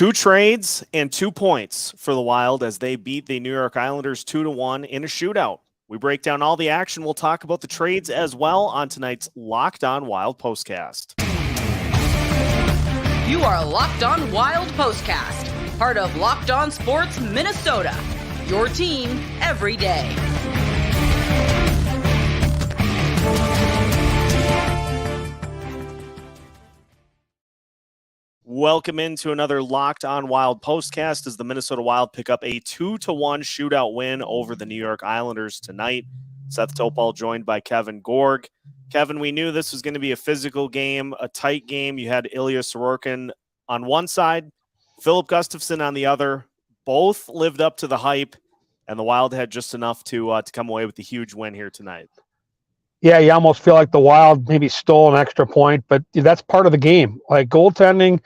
2 trades and 2 points for the Wild as they beat the New York Islanders 2-1 in a shootout. We break down all the action. We'll talk about the trades as well on tonight's Locked On Wild POSTCAST. You are Locked On Wild POSTCAST, part of Locked On Sports Minnesota, your team every day. Welcome into another Locked On Wild POSTCAST as the Minnesota Wild pick up a 2-1 shootout win over the New York Islanders tonight. Seth Topal joined by Kevin Gorg. Kevin, we knew this was going to be a physical game, a tight game. You had Ilya Sorokin on one side, Filip Gustavsson on the other. Both lived up to the hype, and the Wild had just enough to come away with the huge win here tonight. Yeah, you almost feel like the Wild maybe stole an extra point, but that's part of the game. Like, goaltending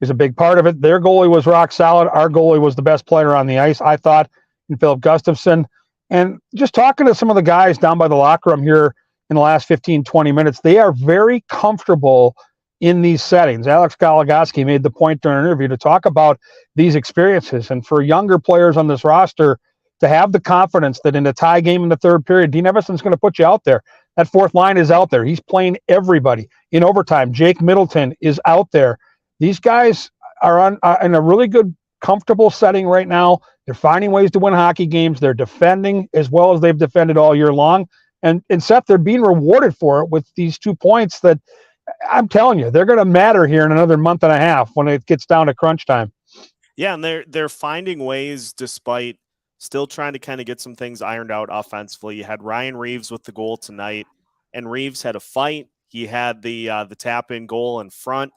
is a big part of it. Their goalie was rock solid. Our goalie was the best player on the ice, I thought, in Filip Gustavsson. And just talking to some of the guys down by the locker room here in the last 15, 20 minutes, they are very comfortable in these settings. Alex Goligoski made the point during an interview to talk about these experiences. And for younger players on this roster to have the confidence that in a tie game in the third period, Dean Evason's going to put you out there. That fourth line is out there. He's playing everybody. In overtime, Jake Middleton is out there. These guys are in a really good, comfortable setting right now. They're finding ways to win hockey games. They're defending as well as they've defended all year long. And Seth, they're being rewarded for it with these 2 points that I'm telling you, they're going to matter here in another month and a half when it gets down to crunch time. Yeah, and they're finding ways despite still trying to kind of get some things ironed out offensively. You had Ryan Reaves with the goal tonight, and Reaves had a fight. He had the tap-in goal in front.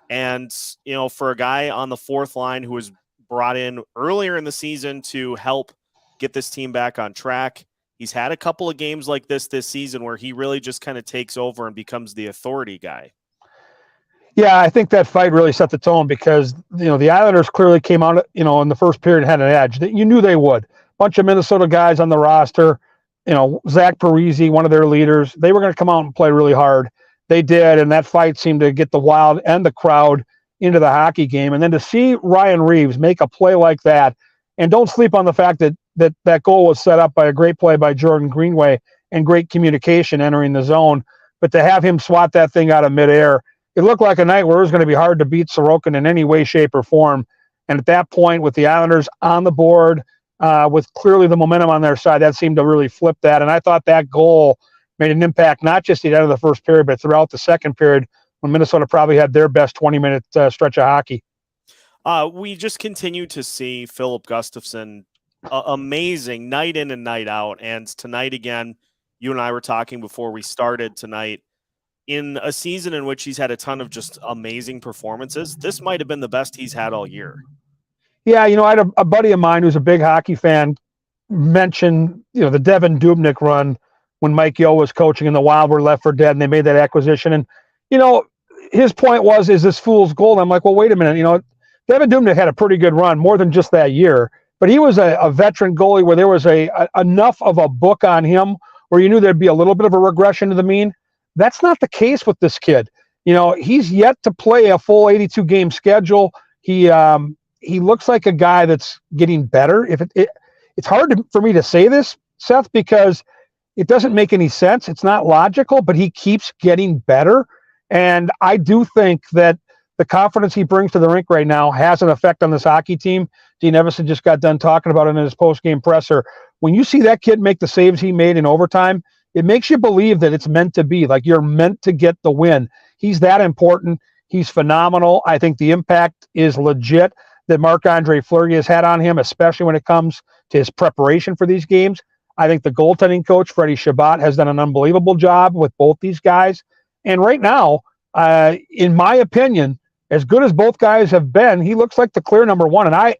And, you know, for a guy on the fourth line who was brought in earlier in the season to help get this team back on track, he's had a couple of games like this season where he really just kind of takes over and becomes the authority guy. Yeah, I think that fight really set the tone because, the Islanders clearly came out, in the first period and had an edge. You knew they would. Bunch of Minnesota guys on the roster, Zach Parise, one of their leaders, they were going to come out and play really hard. They did, and that fight seemed to get the Wild and the crowd into the hockey game. And then to see Ryan Reaves make a play like that, and don't sleep on the fact that goal was set up by a great play by Jordan Greenway and great communication entering the zone. But to have him swat that thing out of midair, it looked like a night where it was going to be hard to beat Sorokin in any way, shape, or form. And at that point, with the Islanders on the board, with clearly the momentum on their side, that seemed to really flip that. And I thought that goal made an impact, not just at the end of the first period, but throughout the second period when Minnesota probably had their best 20-minute stretch of hockey. We just continue to see Filip Gustavsson amazing night in and night out. And tonight again, you and I were talking before we started tonight, in a season in which he's had a ton of just amazing performances, this might have been the best he's had all year. Yeah, I had a buddy of mine who's a big hockey fan mention, the Devin Dubnyk run when Mike Yeo was coaching and the Wild were left for dead and they made that acquisition. And, his point was, is this fool's gold? I'm like, well, wait a minute. Devin Dubnyk had a pretty good run, more than just that year. But he was a veteran goalie where there was enough of a book on him where you knew there'd be a little bit of a regression to the mean. That's not the case with this kid. He's yet to play a full 82-game schedule. He looks like a guy that's getting better. It's hard for me to say this, Seth, because it doesn't make any sense. It's not logical, but he keeps getting better. And I do think that the confidence he brings to the rink right now has an effect on this hockey team. Dean Evason just got done talking about it in his post-game presser. When you see that kid make the saves he made in overtime, it makes you believe that it's meant to be, like you're meant to get the win. He's that important. He's phenomenal. I think the impact is legit that marc-andre Fleury has had on him, especially when it comes to his preparation for these games. I think the goaltending coach, Freddy Gaudreau, has done an unbelievable job with both these guys. And right now, in my opinion, as good as both guys have been, he looks like the clear number one. And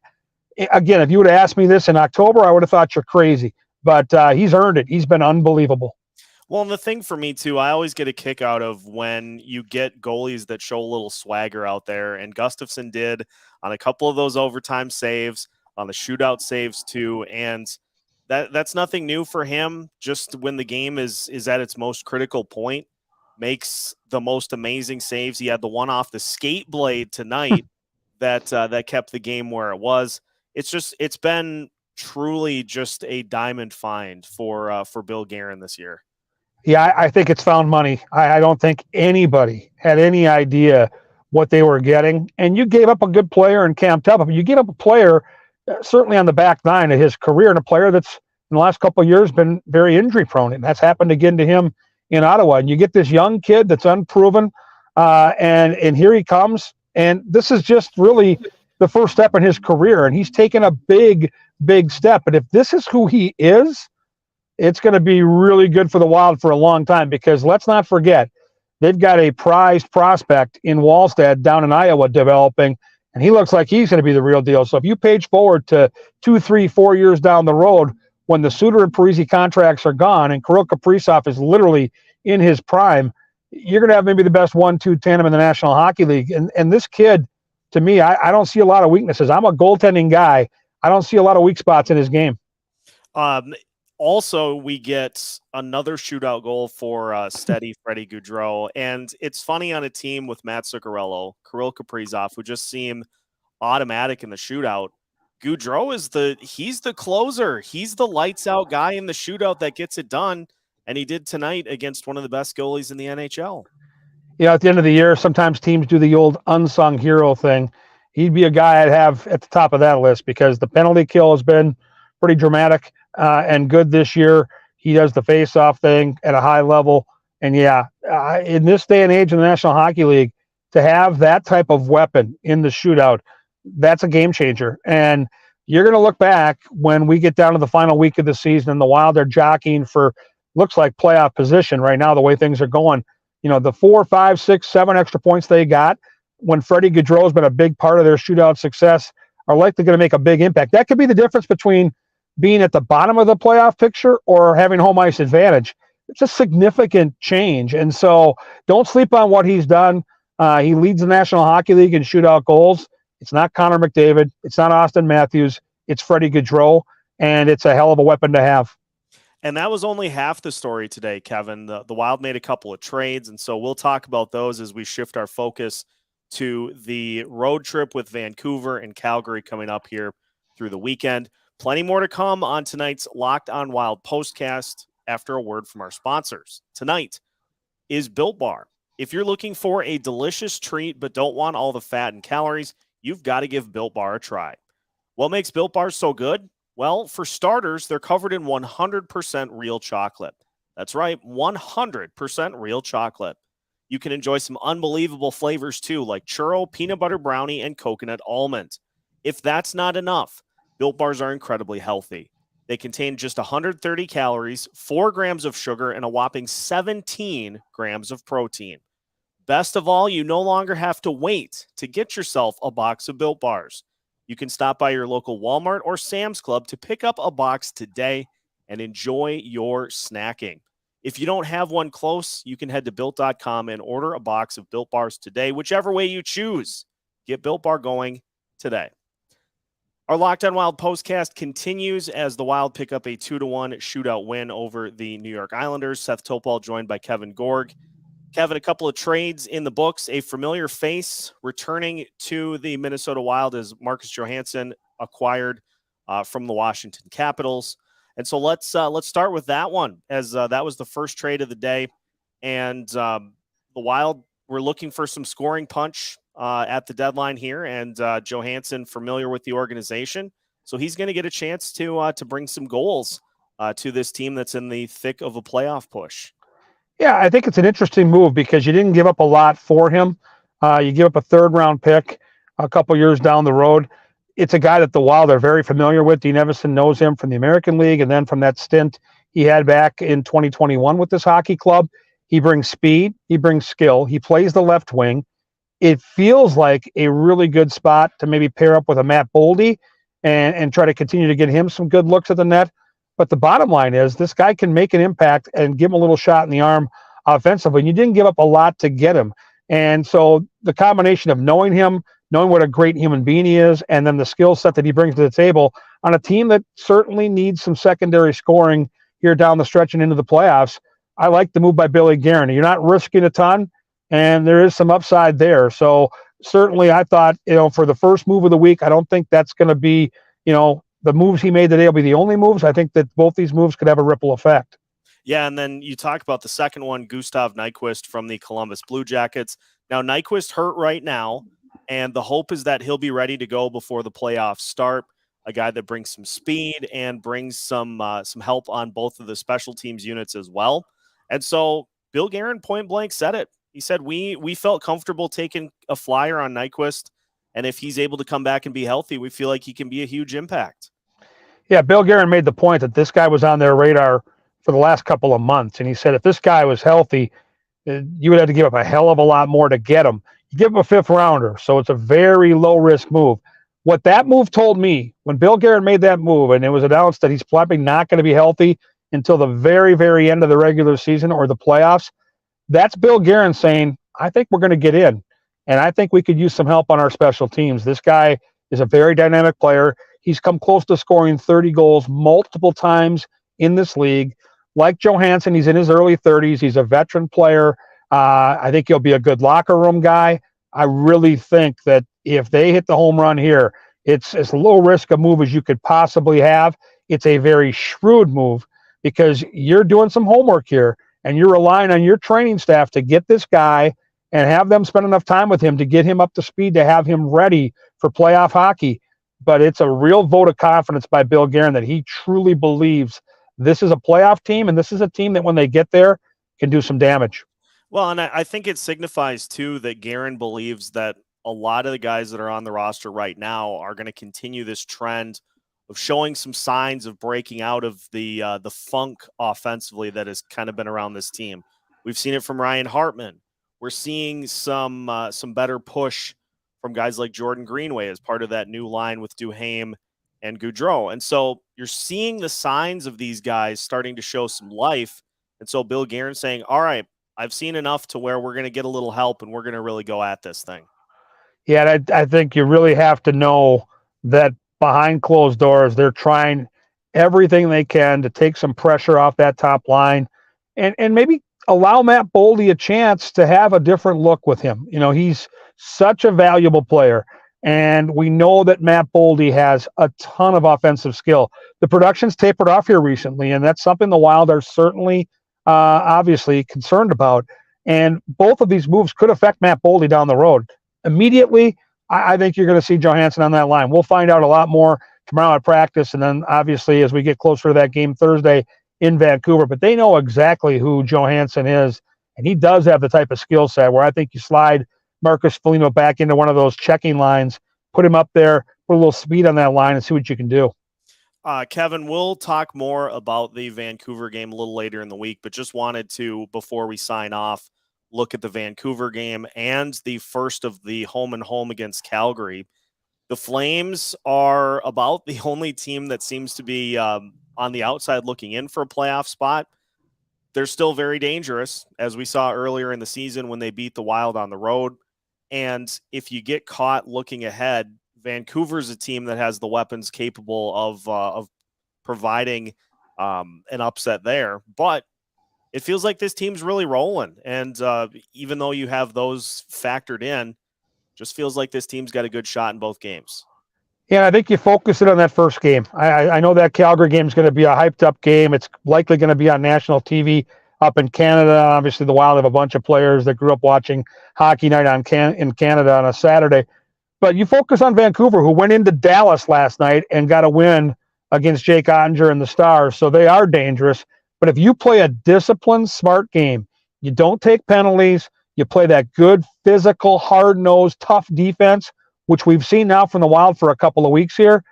again, if you would have asked me this in October, I would have thought you're crazy. But he's earned it. He's been unbelievable. Well, and the thing for me, too, I always get a kick out of when you get goalies that show a little swagger out there, and Gustavsson did on a couple of those overtime saves, on the shootout saves, too, and that's nothing new for him. Just when the game is at its most critical point, makes the most amazing saves. He had the one off the skate blade tonight that kept the game where it was. It's been truly just a diamond find for Bill Guerin this year. Yeah, I think it's found money. I don't think anybody had any idea what they were getting. And you gave up a good player in Cam Talbot. You gave up a player certainly on the back nine of his career, and a player that's in the last couple of years been very injury prone. And that's happened again to him in Ottawa. And you get this young kid that's unproven, and here he comes. And this is just really the first step in his career. And he's taken a big, big step. But if this is who he is, it's going to be really good for the Wild for a long time, because let's not forget, they've got a prized prospect in Wallstead down in Iowa developing, and he looks like he's going to be the real deal. So if you page forward to 2, 3, 4 years down the road, when the Suter and Parise contracts are gone and Kirill Kaprizov is literally in his prime, you're going to have maybe the best 1-2 tandem in the National Hockey League. And this kid, to me, I don't see a lot of weaknesses. I'm a goaltending guy. I don't see a lot of weak spots in his game. Also, we get another shootout goal for steady Freddy Gaudreau. And it's funny on a team with Matt Zuccarello, Kirill Kaprizov, who just seem automatic in the shootout. Gaudreau he's the closer. He's the lights out guy in the shootout that gets it done. And he did tonight against one of the best goalies in the NHL. Yeah, at the end of the year, sometimes teams do the old unsung hero thing. He'd be a guy I'd have at the top of that list, because the penalty kill has been pretty dramatic and good this year. He does the face-off thing at a high level. And yeah, in this day and age in the National Hockey League, to have that type of weapon in the shootout, that's a game changer. And you're going to look back when we get down to the final week of the season and the Wild are jockeying for, looks like, playoff position right now, the way things are going. You know, the 4, 5, 6, 7 extra points they got when Freddy Gaudreau has been a big part of their shootout success are likely going to make a big impact. That could be the difference between being at the bottom of the playoff picture or having home ice advantage. It's a significant change. And so don't sleep on what he's done. He leads the National Hockey League in shootout goals. It's not Connor McDavid. It's not Austin Matthews. It's Freddy Gaudreau, and it's a hell of a weapon to have. And that was only half the story today, Kevin. The Wild made a couple of trades, and so we'll talk about those as we shift our focus to the road trip with Vancouver and Calgary coming up here through the weekend. Plenty more to come on tonight's Locked On Wild postcast after a word from our sponsors. Tonight is Built Bar. If you're looking for a delicious treat but don't want all the fat and calories, you've got to give Built Bar a try. What makes Built Bar so good? Well, for starters, they're covered in 100% real chocolate. That's right, 100% real chocolate. You can enjoy some unbelievable flavors too, like churro, peanut butter brownie, and coconut almond. If that's not enough, Built Bars are incredibly healthy. They contain just 130 calories, 4 grams of sugar, and a whopping 17 grams of protein. Best of all, you no longer have to wait to get yourself a box of Built Bars. You can stop by your local Walmart or Sam's Club to pick up a box today and enjoy your snacking. If you don't have one close, you can head to Built.com and order a box of Built Bars today, whichever way you choose. Get Built Bar going today. Our Locked On Wild postcast continues as the Wild pick up a 2-1 shootout win over the New York Islanders. Seth Topol joined by Kevin Gorg. Kevin, a couple of trades in the books. A familiar face returning to the Minnesota Wild as Marcus Johansson acquired from the Washington Capitals. And so let's start with that one, as that was the first trade of the day. And the Wild were looking for some scoring punch at the deadline here, and Johansson familiar with the organization, so he's going to get a chance to bring some goals to this team that's in the thick of a playoff push. Yeah, I think it's an interesting move because you didn't give up a lot for him. You give up a 3rd-round pick a couple years down the road. It's a guy that the Wild are very familiar with. Dean Evason knows him from the American League and then from that stint he had back in 2021 with this hockey club. He brings speed. He brings skill. He plays the left wing. It feels like a really good spot to maybe pair up with a Matt Boldy and try to continue to get him some good looks at the net. But the bottom line is this guy can make an impact and give him a little shot in the arm offensively. And you didn't give up a lot to get him. And so the combination of knowing him, knowing what a great human being he is, and then the skill set that he brings to the table on a team that certainly needs some secondary scoring here down the stretch and into the playoffs, I like the move by Billy Guerin. You're not risking a ton, and there is some upside there. So certainly I thought, for the first move of the week, I don't think that's going to be, the moves he made today will be the only moves. I think that both these moves could have a ripple effect. Yeah, and then you talk about the second one, Gustav Nyquist from the Columbus Blue Jackets. Now, Nyquist hurt right now, and the hope is that he'll be ready to go before the playoffs start. A guy that brings some speed and brings some help on both of the special teams units as well. And so Bill Guerin point blank said it. He said, we felt comfortable taking a flyer on Nyquist, and if he's able to come back and be healthy, we feel like he can be a huge impact. Yeah, Bill Guerin made the point that this guy was on their radar for the last couple of months, and he said if this guy was healthy, you would have to give up a hell of a lot more to get him. You give him a fifth rounder, so it's a very low-risk move. What that move told me, when Bill Guerin made that move and it was announced that he's probably not going to be healthy until the very, very end of the regular season or the playoffs, that's Bill Guerin saying, I think we're going to get in, and I think we could use some help on our special teams. This guy is a very dynamic player. He's come close to scoring 30 goals multiple times in this league. Like Johansson, he's in his early 30s. He's a veteran player. I think he'll be a good locker room guy. I really think that if they hit the home run here, it's as low risk a move as you could possibly have. It's a very shrewd move because you're doing some homework here and you're relying on your training staff to get this guy and have them spend enough time with him to get him up to speed, to have him ready for playoff hockey. But it's a real vote of confidence by Bill Guerin that he truly believes this is a playoff team, and this is a team that when they get there can do some damage. Well, and I think it signifies, too, that Guerin believes that a lot of the guys that are on the roster right now are going to continue this trend of showing some signs of breaking out of the funk offensively that has kind of been around this team. We've seen it from Ryan Hartman. We're seeing some better push from guys like Jordan Greenway as part of that new line with Duhaime and Gaudreau. And so you're seeing the signs of these guys starting to show some life. And so Bill Guerin saying, all right, I've seen enough to where we're going to get a little help and we're going to really go at this thing. Yeah, I think you really have to know that behind closed doors, they're trying everything they can to take some pressure off that top line and maybe allow Matt Boldy a chance to have a different look with him. He's such a valuable player, and we know that Matt Boldy has a ton of offensive skill. The production's tapered off here recently, and that's something the Wild are certainly obviously concerned about. And both of these moves could affect Matt Boldy down the road. Immediately, I think you're going to see Johansson on that line. We'll find out a lot more tomorrow at practice, and then obviously as we get closer to that game Thursday in Vancouver. But they know exactly who Johansson is, and he does have the type of skill set where I think you slide Marcus Foligno back into one of those checking lines, put him up there, put a little speed on that line, and see what you can do. Kevin, we'll talk more about the Vancouver game a little later in the week, but just wanted to, before we sign off, look at the Vancouver game and the first of the home and home against Calgary. The Flames are about the only team that seems to be on the outside looking in for a playoff spot. They're still very dangerous, as we saw earlier in the season when they beat the Wild on the road. And if you get caught looking ahead, Vancouver's a team that has the weapons capable of providing an upset there. But it feels like this team's really rolling. And even though you have those factored in, just feels like this team's got a good shot in both games. Yeah, I think you focus it on that first game. I know that Calgary game is going to be a hyped-up game. It's likely going to be on national TV up in Canada. Obviously, the Wild have a bunch of players that grew up watching Hockey Night in Canada on a Saturday. But you focus on Vancouver, who went into Dallas last night and got a win against Jake Ottinger and the Stars. So they are dangerous. But if you play a disciplined, smart game, you don't take penalties, you play that good, physical, hard-nosed, tough defense, which we've seen now from the Wild for a couple of weeks here,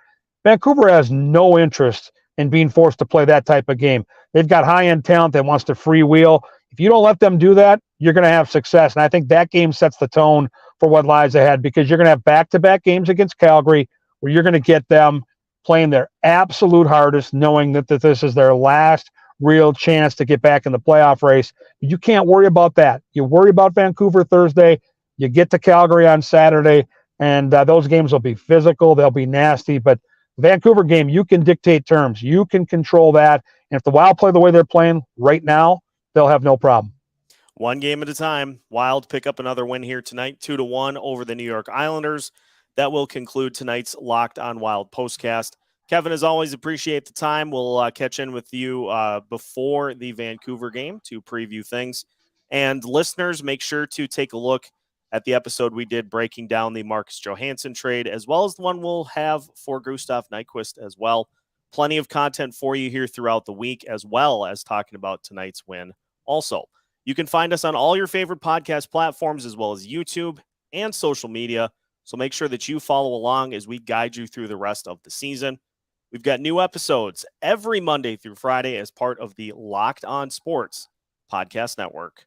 Vancouver has no interest in being forced to play that type of game. They've got high-end talent that wants to freewheel. If you don't let them do that, you're going to have success. And I think that game sets the tone for what lies ahead, because you're going to have back-to-back games against Calgary where you're going to get them playing their absolute hardest, knowing that this is their last real chance to get back in the playoff race. You can't worry about that. You worry about Vancouver Thursday, you get to Calgary on Saturday, and those games will be physical, they'll be nasty, but Vancouver game, you can dictate terms. You can control that. And if the Wild play the way they're playing right now, they'll have no problem. One game at a time. Wild pick up another win here tonight, 2-1 over the New York Islanders. That will conclude tonight's Locked on Wild postcast. Kevin, as always, appreciate the time. We'll catch in with you before the Vancouver game to preview things. And listeners, make sure to take a look at the episode we did breaking down the Marcus Johansson trade, as well as the one we'll have for Gustav Nyquist as well. Plenty of content for you here throughout the week, as well as talking about tonight's win. Also, you can find us on all your favorite podcast platforms, as well as YouTube and social media. So make sure that you follow along as we guide you through the rest of the season. We've got new episodes every Monday through Friday as part of the Locked On Sports Podcast Network.